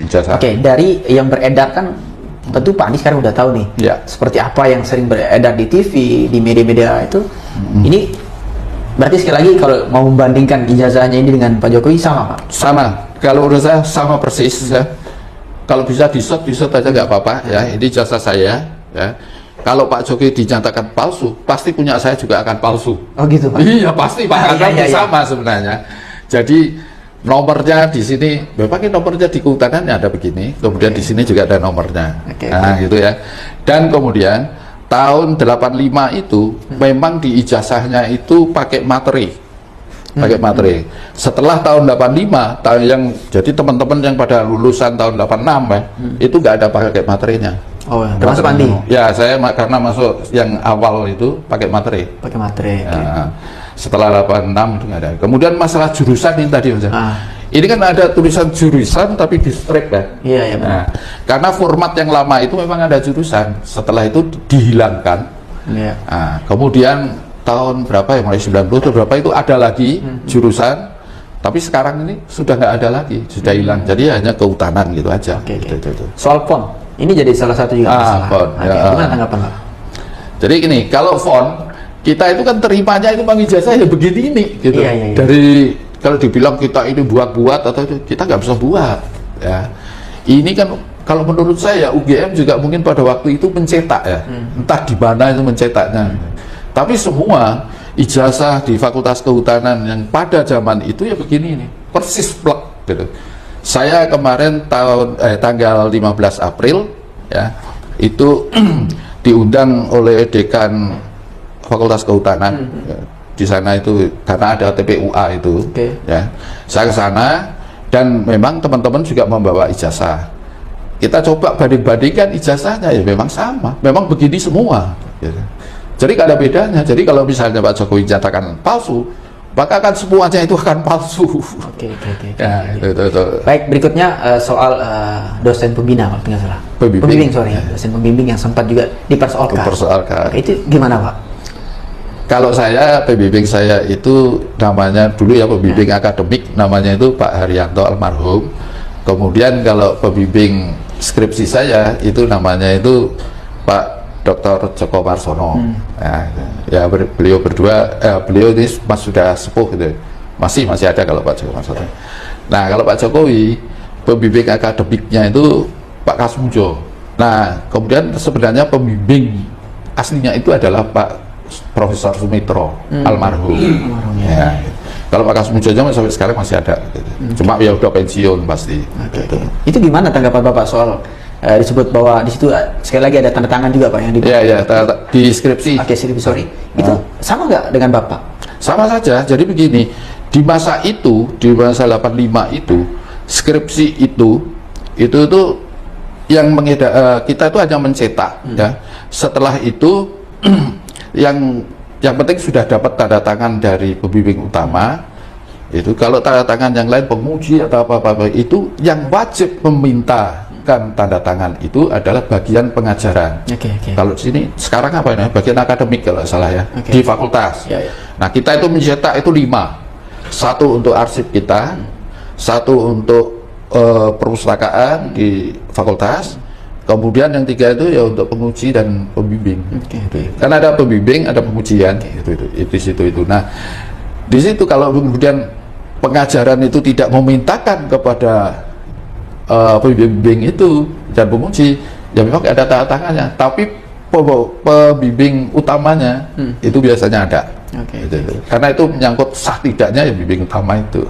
ijazah. Oke, dari yang beredar kan tentu Pak Andi sekarang udah tahu nih, Ya. seperti apa yang sering beredar di TV, di media-media itu. Ini berarti sekali lagi kalau mau membandingkan ijazahnya ini dengan Pak Jokowi sama, Pak? Sama. Kalau menurut saya sama persis ya. Kalau bisa di-shot aja nggak apa-apa ya. Ini ijazah saya ya. Kalau Pak Jokowi dinyatakan palsu, pasti punya saya juga akan palsu. Oh gitu, Pak? Iya pasti Pak, karena sama sebenarnya. Jadi nomornya di sini, pakai nomornya di kehutanan ada begini, kemudian di sini juga ada nomornya. Nah gitu ya. Dan kemudian tahun 85 itu memang di ijazahnya itu pakai materi. Setelah tahun 85, jadi teman-teman yang pada lulusan tahun 86 ya, itu nggak ada pakai materinya. Oh, termasuk Andi? Ya, saya karena masuk yang awal itu pakai materi. Pakai materi. Ya, setelah 86 itu nggak ada. Kemudian masalah jurusan ini tadi, Mas. Ini kan ada tulisan jurusan tapi di strip kan? Iya, Nah, karena format yang lama itu memang ada jurusan. Setelah itu dihilangkan. Iya. Nah, kemudian tahun berapa ya, mulai 90 atau berapa itu ada lagi jurusan, tapi sekarang ini sudah nggak ada lagi, sudah hilang. Jadi hanya kehutanan gitu aja. Gitu. Soal font, ini jadi salah satu juga masalah. Font, Gimana tanggapan Pak? Jadi gini, kalau font kita itu kan terimanya itu bang ijazah ya begini ini gitu. Iya. Dari kalau dibilang kita ini buat atau itu, kita nggak bisa buat ya. Ini kan kalau menurut saya UGM juga mungkin pada waktu itu mencetak ya, entah di mana itu mencetaknya. Tapi semua ijazah di Fakultas Kehutanan yang pada zaman itu ya begini nih, persis plek gitu. Saya kemarin tanggal 15 April ya, itu diundang oleh Dekan Fakultas Kehutanan. Ya, di sana itu karena ada TPUA itu, ya. Saya ke sana dan memang teman-teman juga membawa ijazah. Kita coba banding-bandingkan ijazahnya ya memang sama, memang begini semua. Gitu. Jadi gak ada bedanya. Jadi kalau misalnya Pak Jokowi nyatakan palsu, maka kan semuanya itu akan palsu. Oke. Ya, itu. Baik, berikutnya soal dosen pembina, kalau tidak salah. Pembimbing, dosen pembimbing yang sempat juga dipersoalkan. Itu gimana, Pak? Kalau saya, pembimbing saya itu namanya dulu ya pembimbing akademik, namanya itu Pak Haryanto almarhum. Kemudian kalau pembimbing skripsi saya itu namanya itu Pak Dr. Joko Warsono. Ya beliau berdua, beliau ini sudah sepuh gitu. Masih ada kalau Pak Joko Warsono. Nah, kalau Pak Jokowi pembimbing akademiknya itu Pak Kasmujo. Nah, kemudian sebenarnya pembimbing aslinya itu adalah Pak Profesor Sumitro almarhum. Ya. Kalau Pak Kasmujo sampai sekarang masih ada. Gitu. Cuma ya udah pensiun pasti. Gitu. Itu gimana tanggapan Bapak soal disebut bahwa di situ sekali lagi ada tanda tangan juga Pak yang di di skripsi. Skripsi, sorry. Itu sama nggak dengan Bapak? Sama saja. Jadi begini, di masa 85 itu skripsi itu yang kita itu hanya mencetak ya. Setelah itu yang penting sudah dapat tanda tangan dari pembimbing utama. Itu kalau tanda tangan yang lain penguji atau apa-apa itu yang wajib meminta tanda tangan itu adalah bagian pengajaran. Kalau di sini sekarang apa ini? Bagian akademik kalau salah ya, di fakultas. Nah, kita itu mencetak itu 5. 1 untuk arsip kita, 1 untuk perpustakaan di fakultas, kemudian yang 3 itu ya untuk penguji dan pembimbing. Karena ada pembimbing, ada pengujian. Itu. Nah, di situ kalau kemudian pengajaran itu tidak memintakan kepada pembimbing itu dan penguji, ya memang ada tanda tangannya, tapi pembimbing utamanya itu biasanya ada. Karena itu menyangkut sah tidaknya ya pembimbing utama itu.